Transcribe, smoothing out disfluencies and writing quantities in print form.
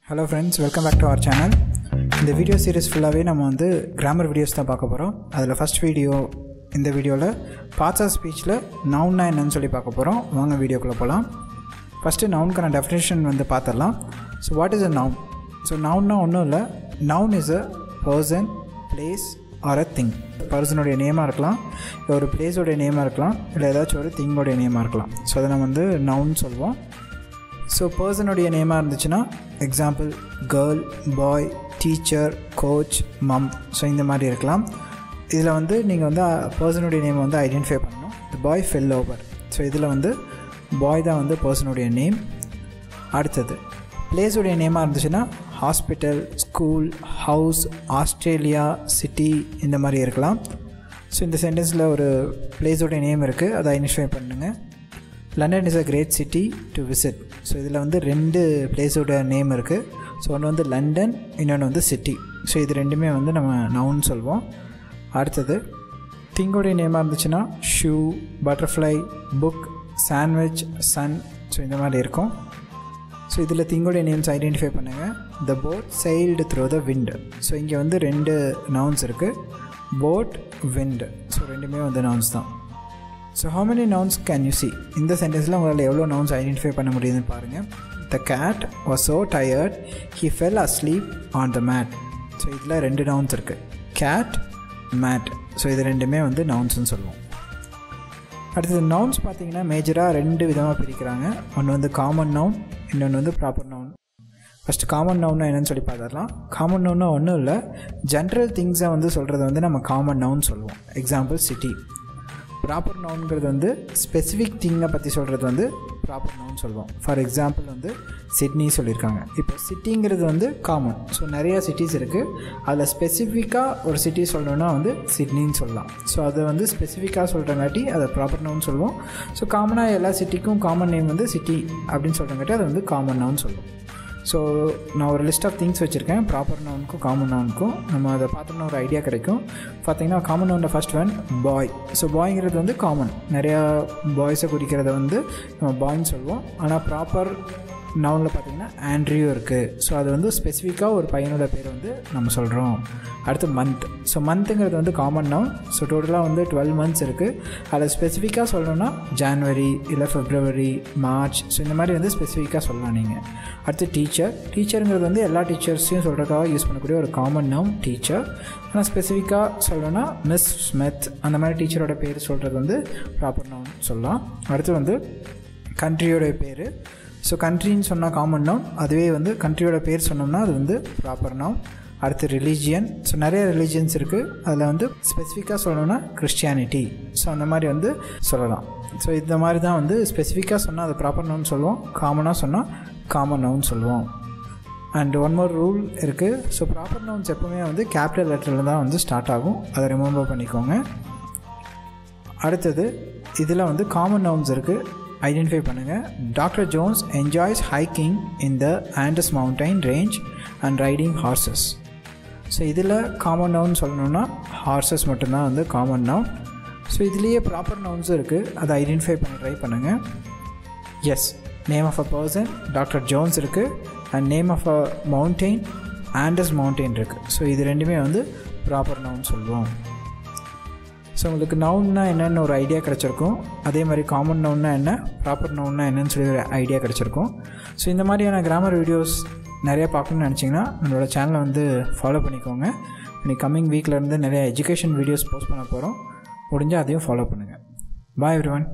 Hello friends, welcome back to our channel. இந்த video series ஃபுல்லாகவே நம்ம வந்து கிராமர் வீடியோஸ் தான் பார்க்க போகிறோம். அதில் ஃபஸ்ட் வீடியோ இந்த வீடியோவில் பார்ட்ஸ் ஆஃப் ஸ்பீச்சில் நவுன்னா என்னன்னு சொல்லி பார்க்க போகிறோம். வாங்க வீடியோக்குள்ளே போகலாம். ஃபஸ்ட்டு நவுனுக்கான டெஃபினேஷன் வந்து பார்த்துடலாம். So what is a noun? So நவுன்னா ஒன்றும் இல்லை. Noun is a person, place or a thing. பர்சனுடைய நேமாக இருக்கலாம், இல்லை ஒரு பிளேஸோடைய நேமாக இருக்கலாம், இல்லை ஏதாச்சும் ஒரு திங்கோடைய நேமாக இருக்கலாம். ஸோ அதை நம்ம வந்து நவுன் சொல்வோம். ஸோ பர்சனுடைய நேமாக இருந்துச்சுன்னா எக்ஸாம்பிள் கேர்ள், பாய், டீச்சர், கோச், மம். ஸோ இந்த மாதிரி இருக்கலாம். இதில் வந்து நீங்கள் வந்து பர்சனுடைய நேமை வந்து ஐடென்டிஃபை பண்ணணும். த பாய் ஃபெல் ஓவர். ஸோ இதில் வந்து பாய் தான் வந்து பர்சனுடைய நேம். அடுத்தது பிளேஸுடைய நேமாக இருந்துச்சுன்னா hospital, school, house, Australia, city இந்த மாதிரி இருக்கலாம். ஸோ இந்த சென்டென்ஸில் ஒரு பிளேஸோடைய நேம் இருக்குது, அதை ஐடென்டிஃபை பண்ணுங்கள். London is a great city to visit. So இதில் வந்து ரெண்டு பிளேஸோட நேம் இருக்குது. ஸோ ஒன்று வந்து லண்டன், இன்னொன்று வந்து சிட்டி. ஸோ இது ரெண்டுமே வந்து நம்ம நவுன் சொல்வோம். அடுத்தது திங்கோடைய நேமாக இருந்துச்சுன்னா shoe, butterfly, book, sandwich, sun. So இந்த மாதிரி இருக்கும். ஸோ இதில் திங்கோடைய நேம்ஸ் ஐடென்டிஃபை பண்ணுங்கள். The boat sailed through the wind. So இங்கே வந்து ரெண்டு நவுன்ஸ் இருக்குது, போட், விண்ட். ஸோ ரெண்டுமே வந்து நவுன்ஸ் தான். So how many nouns can you see? இந்த சென்டென்ஸில் உங்களால் எவ்வளோ நவுன்ஸ் ஐடென்டிஃபை பண்ண முடியுதுன்னு பாருங்கள். The cat was so tired he fell asleep on the mat. So இதில் ரெண்டு நவுன்ஸ் இருக்குது, கேட், மேட். ஸோ இது ரெண்டுமே வந்து நவுன்ஸ்னு சொல்லுவோம். அடுத்தது நவுன்ஸ் பார்த்திங்கன்னா மேஜராக ரெண்டு விதமாக பிரிக்கிறாங்க. ஒன்று வந்து காமன் நவுன், இன்னொன்று வந்து ப்ராப்பர் நவுன். ஃபஸ்ட்டு காமன் நவுன்னா என்னென்னு சொல்லி பார்த்துடலாம். காமன் நவுன்னா ஒன்றும் இல்லை, ஜென்ரல் திங்ஸை வந்து சொல்கிறது வந்து நம்ம காமன் நவுன் சொல்லுவோம். Example city. ப்ராப்பர் நவுன்கிறது வந்து ஸ்பெசிஃபிக் திங்கை பற்றி சொல்கிறது வந்து ப்ராப்பர் நவுன் சொல்லுவோம். ஃபார் எக்ஸாம்பிள் வந்து சிட்னி சொல்லியிருக்காங்க. இப்போ சிட்டிங்கிறது வந்து காமன். ஸோ நிறையா சிட்டிஸ் இருக்குது, அதில் ஸ்பெசிஃபிக்காக ஒரு சிட்டி சொல்லணுன்னா வந்து சிட்னின்னு சொல்லலாம். ஸோ அதை வந்து ஸ்பெசிஃபிக்காக சொல்கிறங்காட்டி அதை ப்ராப்பர் நவுன் சொல்லுவோம். ஸோ காமனாக எல்லா சிட்டிக்கும் காமன் நேம் வந்து சிட்டி அப்படின்னு சொல்கிறங்காட்டி அதை வந்து காமன் நவுன் சொல்லுவோம். ஸோ நான் ஒரு லிஸ்ட் ஆஃப் திங்ஸ் வச்சுருக்கேன், ப்ராப்பர் நவுனுக்கும் காமன் நவுனுக்கும். நம்ம அதை பார்த்தோம்னா ஒரு ஐடியா கிடைக்கும். பார்த்திங்கன்னா common நவுனில் first one boy. So பாய்ங்கிறது வந்து காமன், நிறையா பாய்ஸை குறிக்கிறத வந்து நம்ம பாய்ன்னு சொல்லுவோம். ஆனால் ப்ராப்பர் நவுனில் பார்த்திங்கன்னா ஆண்ட்ரியூ இருக்குது. ஸோ அது வந்து ஸ்பெசிஃபிக்காக ஒரு பையனோட பேர் வந்து நம்ம சொல்கிறோம். அடுத்து மந்த். ஸோ மந்த்துங்கிறது வந்து காமன் நவுன். ஸோ டோட்டலாக வந்து 12 மந்த்ஸ் இருக்குது. அதில் ஸ்பெசிஃபிக்காக சொல்லணும்னா ஜான்வரி, இல்லை ஃபெப்ரவரி, மார்ச். ஸோ இந்த மாதிரி வந்து ஸ்பெசிஃபிக்காக சொல்லலாம் நீங்கள். அடுத்து டீச்சர். டீச்சருங்கிறது வந்து எல்லா டீச்சர்ஸையும் சொல்கிறதுக்காக யூஸ் பண்ணக்கூடிய ஒரு காமன் நவுன் டீச்சர். ஆனால் ஸ்பெசிஃபிக்காக சொல்லணும்னா மிஸ் ஸ்மித், அந்த மாதிரி டீச்சரோட பேர் சொல்கிறது வந்து ப்ராப்பர் நவுன் சொல்லலாம். அடுத்து வந்து கண்ட்ரியோட பேர். ஸோ கண்ட்ரின்னு சொன்னால் காமன் நவுன், அதுவே வந்து கண்ட்ரியோட பேர் சொன்னோம்னா அது வந்து ப்ராப்பர் நவுன். அடுத்து ரிலீஜியன். ஸோ நிறைய ரிலீஜியன்ஸ் இருக்குது, அதில் வந்து ஸ்பெசிஃபிக்காக சொல்லணும்னா கிறிஸ்டியானிட்டி. ஸோ அந்த மாதிரி வந்து சொல்லலாம். ஸோ இந்த மாதிரி தான் வந்து ஸ்பெசிஃபிக்காக சொன்னால் அது ப்ராப்பர் நவுன் சொல்லுவோம், காமனாக சொன்னால் காமன் நவுன் சொல்லுவோம். அண்ட் ஒன் மோர் ரூல் இருக்குது. ஸோ ப்ராப்பர் நவுன்ஸ் எப்போவுமே வந்து கேபிட்டல் லெட்டரில் தான் வந்து ஸ்டார்ட் ஆகும், அதை ரிமெம்பர் பண்ணிக்கோங்க. அடுத்தது இதில் வந்து காமன் நவுன்ஸ் இருக்குது, ஐடென்டிஃபை பண்ணுங்கள். Doctor Jones enjoys hiking in the Andes mountain range and riding horses. So இதில் காமன் நவுன் சொல்லணுன்னா ஹார்சஸ் மட்டும்தான் வந்து காமன் நவுன். ஸோ இதுலேயே ப்ராப்பர் நவுன்ஸும் இருக்குது, அதை ஐடென்டிஃபை பண்ண ட்ரை பண்ணுங்கள். Yes, name of a person doctor Jones இருக்குது, and name of a mountain Andes mountain இருக்குது. ஸோ இது ரெண்டுமே வந்து ப்ராப்பர் நவுன் சொல்லுவோம். ஸோ உங்களுக்கு நவுன்னா என்னென்னு ஒரு ஐடியா கிடச்சிருக்கும். அதே மாதிரி காமன் நவுன்னா என்ன, ப்ராப்பர் நவுன்னா என்னன்னு சொல்லி ஒரு ஐடியா கிடச்சிருக்கும். ஸோ இந்த மாதிரியான கிராமர் வீடியோஸ் நிறையா பார்க்கணுன்னு நினச்சிங்கன்னா நம்மளோட சேனலை வந்து ஃபாலோ பண்ணிக்கோங்க. இன்னைக்கு கம்மிங் வீக்கில் இருந்து நிறைய எஜுகேஷன் வீடியோஸ் போஸ்ட் பண்ண போகிறோம். முடிஞ்சால் அதையும் ஃபாலோ பண்ணுங்கள். பாய் எவ்ரிவன்.